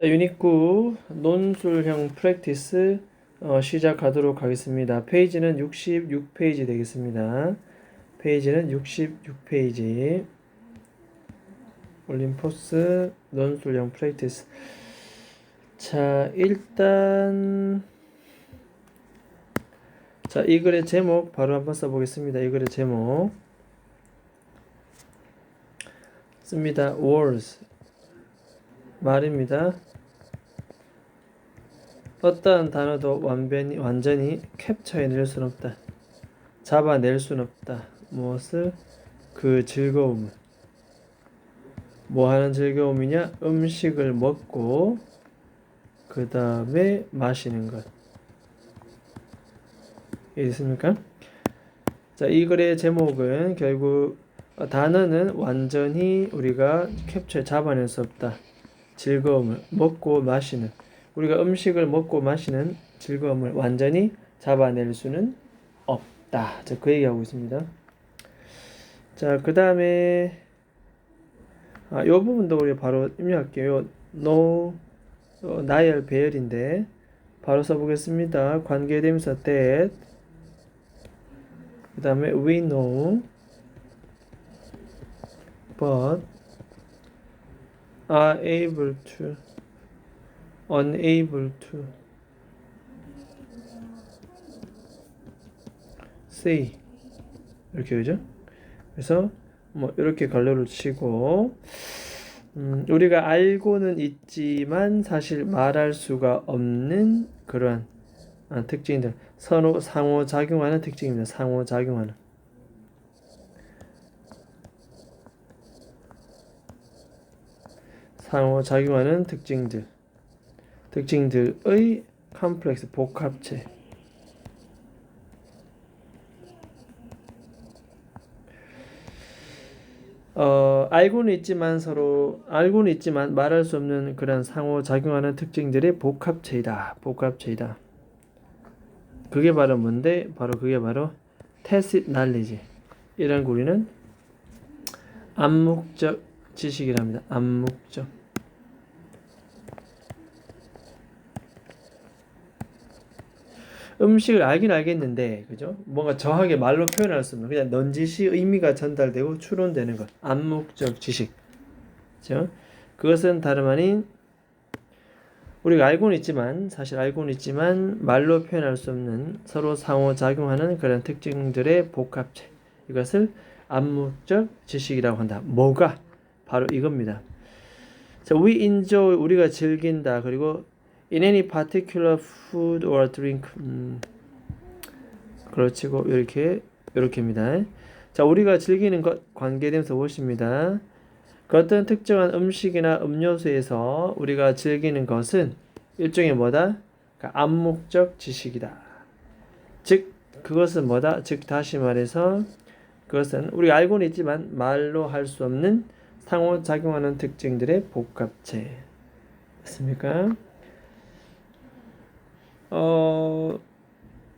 유닛 9 논술형 프랙티스 시작하도록 하겠습니다. 페이지는 66페이지 되겠습니다. 페이지는 66페이지 올림포스 논술형 프랙티스. 자, 일단 이 글의 제목 바로 한번 써보겠습니다. 이 글의 제목 씁니다. words 말입니다. 어떠한 단어도 완전히 캡처해낼 수는 없다. 잡아낼 수는 없다. 무엇을? 그 즐거움을. 뭐 하는 즐거움이냐? 음식을 먹고 그 다음에 마시는 것. 이해됐습니까? 자, 이 글의 제목은 결국 단어는 완전히 우리가 잡아낼 수 없다. 즐거움을 먹고 마시는, 우리가 음식을 먹고 마시는 즐거움을 완전히 잡아낼 수는 없다. 자, 그 얘기하고 있습니다. 자, 그 다음에 이 부분도 우리 바로 입력할게요. 나열 배열인데 바로 써보겠습니다. 관계대명사 that, 그 다음에 we know but are able to, unable to say, 이렇게 그죠? 그래서 뭐 이렇게 갈로를 치고 우리가 알고는 있지만 사실 말할 수가 없는 그러한 특징들, 상호작용하는 특징입니다. 상호작용하는 특징들의 컴플렉스, 복합체. 알고는 있지만 말할 수 없는 그런 상호작용하는 특징들의 복합체이다. 그게 바로 뭔데? 그게 바로 tacit knowledge. 이런 거 우리는 암묵적 지식이랍니다. 암묵적. 음식을 알긴 알겠는데, 그죠? 뭔가 정확하게 말로 표현할 수 없는, 그냥 넌지시 의미가 전달되고 추론되는 것. 암묵적 지식. 그죠? 그것은 다름 아닌, 우리가 사실 알고는 있지만, 말로 표현할 수 없는 서로 상호작용하는 그런 특징들의 복합체. 이것을 암묵적 지식이라고 한다. 뭐가? 바로 이겁니다. 자, we enjoy, 우리가 즐긴다. 그리고 in any particular food or drink, 그렇지고 이렇게입니다. 자, 우리가 즐기는 것 관계대명사 what입니다. 그 어떤 특정한 음식이나 음료수에서 우리가 즐기는 것은 일종의 뭐다? 그러니까 암묵적 지식이다. 즉 그것은 뭐다? 즉 다시 말해서 그것은 우리가 알고는 있지만 말로 할 수 없는 상호작용하는 특징들의 복합체. 맞습니까?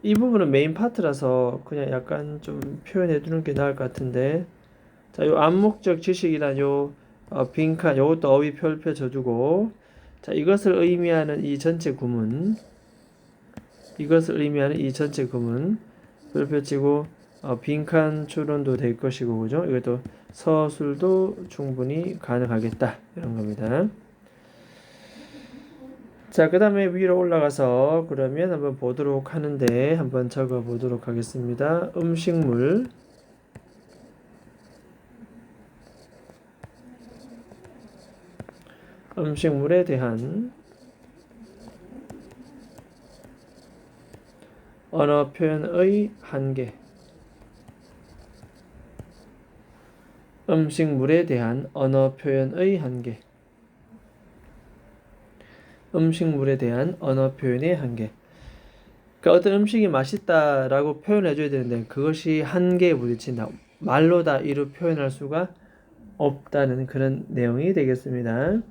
이 부분은 메인 파트라서 그냥 약간 좀 표현해 두는 게 나을 것 같은데, 자, 요 암묵적 지식이란 빈칸, 요것도 어휘 펼쳐주고, 자, 이것을 의미하는 이 전체 구문 펼치고, 빈칸 추론도 될 것이고, 그죠? 이것도 서술도 충분히 가능하겠다. 이런 겁니다. 자, 그 다음에 위로 올라가서 그러면 한번 보도록 하는데, 한번 적어 보도록 하겠습니다. 음식물에 대한 언어 표현의 한계. 음식물에 대한 언어 표현의 한계. 음식물에 대한 언어 표현의 한계. 그러니까 어떤 음식이 맛있다라고 표현해줘야 되는데 그것이 한계에 부딪힌다. 말로 다 이루 표현할 수가 없다는 그런 내용이 되겠습니다.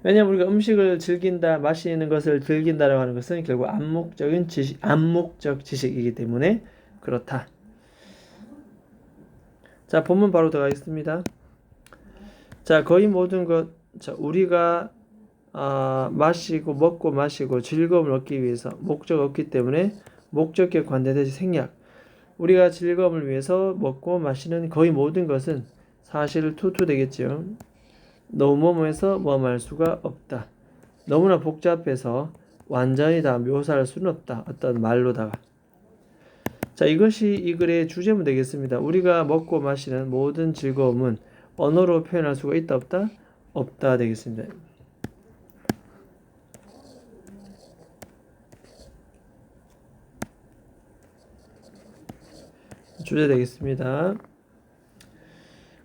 왜냐하면 우리가 음식을 즐긴다, 마시는 것을 즐긴다라고 하는 것은 결국 암묵적 지식이기 때문에 그렇다. 자, 본문 바로 들어가겠습니다. 자, 거의 모든 것 자, 우리가 마시고 먹고 마시고 즐거움을 얻기 위해서 목적 없기 때문에 목적격 관대대시 생략. 우리가 즐거움을 위해서 먹고 마시는 거의 모든 것은 사실 투투 되겠죠. 너무뭐해서 뭐할 수가 없다. 너무나 복잡해서 완전히 다 묘사할 수는 없다. 어떤 말로다가. 자, 이것이 이 글의 주제문 되겠습니다. 우리가 먹고 마시는 모든 즐거움은 언어로 표현할 수가 있다 없다? 없다 되겠습니다. 주제 되겠습니다.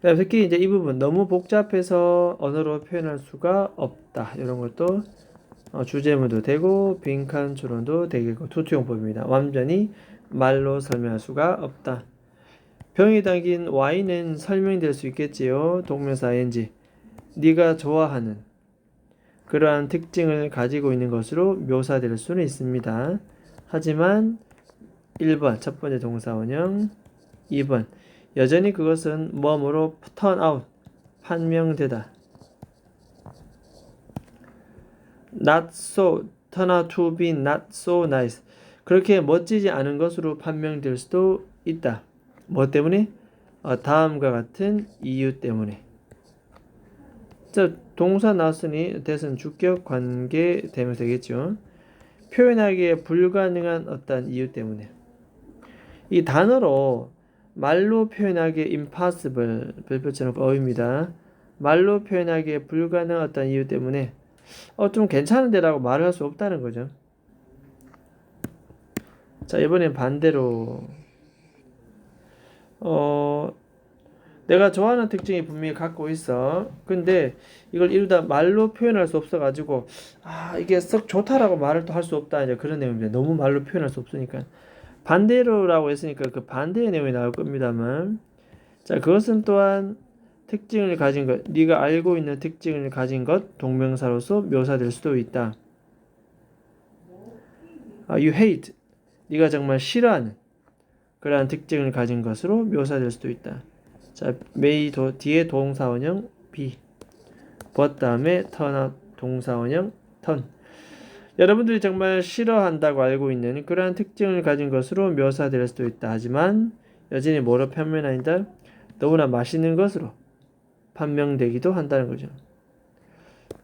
특히 이제 이 부분 너무 복잡해서 언어로 표현할 수가 없다. 이런 것도 주제문도 되고 빈칸 추론도 되겠고 투투용법입니다. 완전히 말로 설명할 수가 없다. 병이 담긴 와인은 설명될 수 있겠지요. 동명사 ing. 네가 좋아하는 그러한 특징을 가지고 있는 것으로 묘사될 수는 있습니다. 하지만 1번 첫 번째 동사원형, 2번 여전히 그것은 뭐뭐로 turn out 판명되다. not so turn out to be not so nice. 그렇게 멋지지 않은 것으로 판명될 수도 있다. 뭐 때문에? 다음과 같은 이유 때문에. 자, 동사 나왔으니 대선 주격 관계 되면 되겠죠. 표현하기에 불가능한 어떤 이유 때문에. 이 단어로 말로 표현하기에 impossible 별표처럼 어휘입니다. 말로 표현하기에 불가능한 어떤 이유 때문에 좀 괜찮은데라고 말을 할 수 없다는 거죠. 자, 이번엔 반대로 내가 좋아하는 특징이 분명히 갖고 있어. 근데 이걸 이루다 말로 표현할 수 없어가지고 이게 썩 좋다라고 말을 또 할 수 없다. 이제 그런 내용입니다. 너무 말로 표현할 수 없으니까. 반대로라고 했으니까 그 반대의 내용이 나올 겁니다만, 자, 그것은 또한 특징을 가진 것, 네가 알고 있는 특징을 가진 것, 동명사로서 묘사될 수도 있다. You hate, 네가 정말 싫어하는 그러한 특징을 가진 것으로 묘사될 수도 있다. 자, may 뒤에 동사원형 be, but 다음에 turn out 동사원형 turn. 여러분들이 정말 싫어한다고 알고 있는 그러한 특징을 가진 것으로 묘사될 수도 있다. 하지만 여전히 뭐로 판명한다? 너무나 맛있는 것으로 판명되기도 한다는 거죠.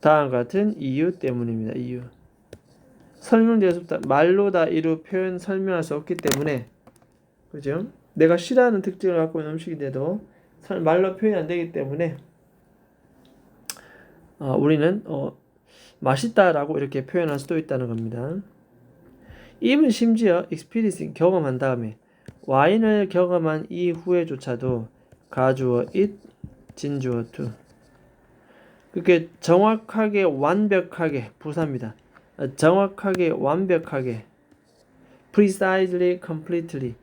다음과 같은 이유 때문입니다. 이유. 설명될 수 없다. 말로 다 이루 표현 설명할 수 없기 때문에, 그죠? 내가 싫어하는 특징을 갖고 있는 음식인데도 말로 표현이 안 되기 때문에 우리는 맛있다라고 이렇게 표현할 수도 있다는 겁니다. even 심지어 experiencing 경험한 다음에 와인을 경험한 이후에조차도 가주어 it, 진주어 to. 그렇게 정확하게 완벽하게 부사입니다. 정확하게 완벽하게 precisely, completely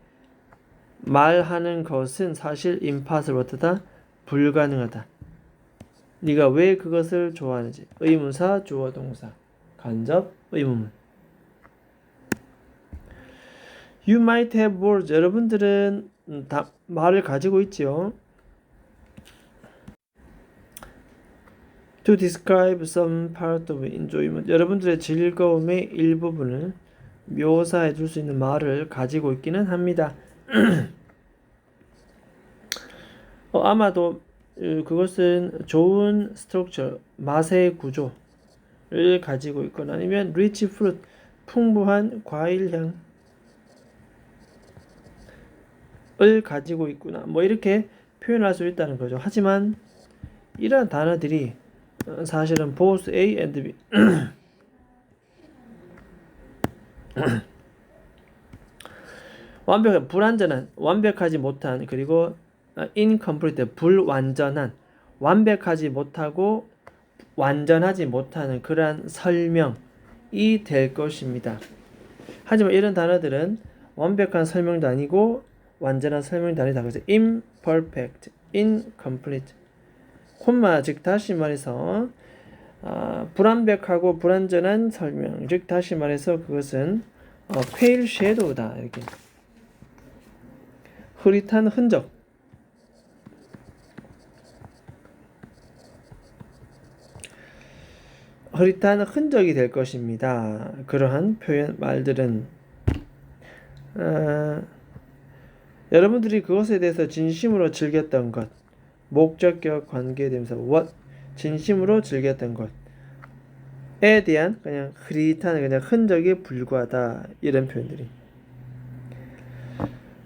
말하는 것은 사실 impossible 어떠다? 불가능하다. 네가 왜 그것을 좋아하는지. 의문사, 주어, 동사. 간접, 의문문. You might have words. 여러분들은 다 말을 가지고 있지요. To describe some part of enjoyment. 여러분들의 즐거움의 일부분을 묘사해 줄 수 있는 말을 가지고 있기는 합니다. 아마도 그것은 좋은 스트럭처, 맛의 구조를 가지고 있거나 아니면 rich fruit, 풍부한 과일향을 가지고 있구나. 뭐 이렇게 표현할 수 있다는 거죠. 하지만 이러한 단어들이 사실은 both A and B 완벽한, 불완전한, 완벽하지 못한, 그리고 incomplete, 불완전한, 완벽하지 못하고 완전하지 못하는 그러한 설명이 될 것입니다. 하지만 이런 단어들은 완벽한 설명도 아니고 완전한 설명도 아니다. 그래서 imperfect, incomplete, 콤마, 즉 다시 말해서 불완벽하고 불완전한 설명, 즉 다시 말해서 그것은 pale shadow다. 이렇게 흐릿한 흔적. 흐릿한 흔적이 될 것입니다. 그러한 표현 말들은 여러분들이 그것에 대해서 진심으로 즐겼던 것, 목적격 관계대명사 what, 진심으로 즐겼던 것에 대한 그냥 흐릿한 그냥 흔적에 불과하다 이런 표현들이.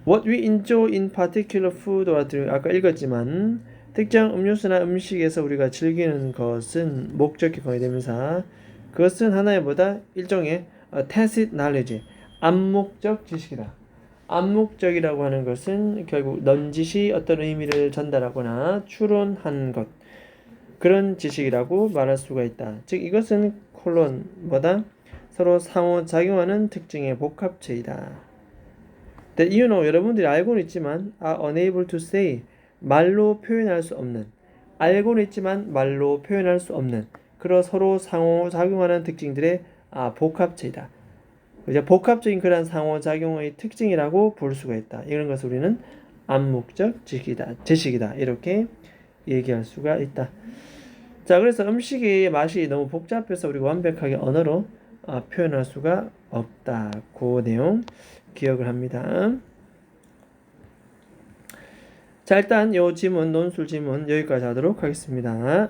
What we enjoy in particular food or drink 아까 읽었지만 특정 음료수나 음식에서 우리가 즐기는 것은 목적격 관계대명사 그것은 하나의 뭐다 일종의 tacit knowledge 암묵적 지식이다. 암묵적이라고 하는 것은 결국 넌지시 어떤 의미를 전달하거나 추론한 것 그런 지식이라고 말할 수가 있다. 즉 이것은 콜론 뭐다? 서로 상호작용하는 특징의 복합체이다. That you know 여러분들이 알고는 있지만 are unable to say 말로 표현할 수 없는 알고는 있지만 말로 표현할 수 없는 그런 서로 상호작용하는 특징들의 복합체이다. 이제 복합적인 그런 상호작용의 특징이라고 볼 수가 있다. 이런 것을 우리는 암묵적 지식이다. 이렇게 얘기할 수가 있다. 자, 그래서 음식의 맛이 너무 복잡해서 우리가 완벽하게 언어로 표현할 수가 없다. 그 내용 기억을 합니다. 자, 일단 요 지문, 논술 지문 여기까지 하도록 하겠습니다.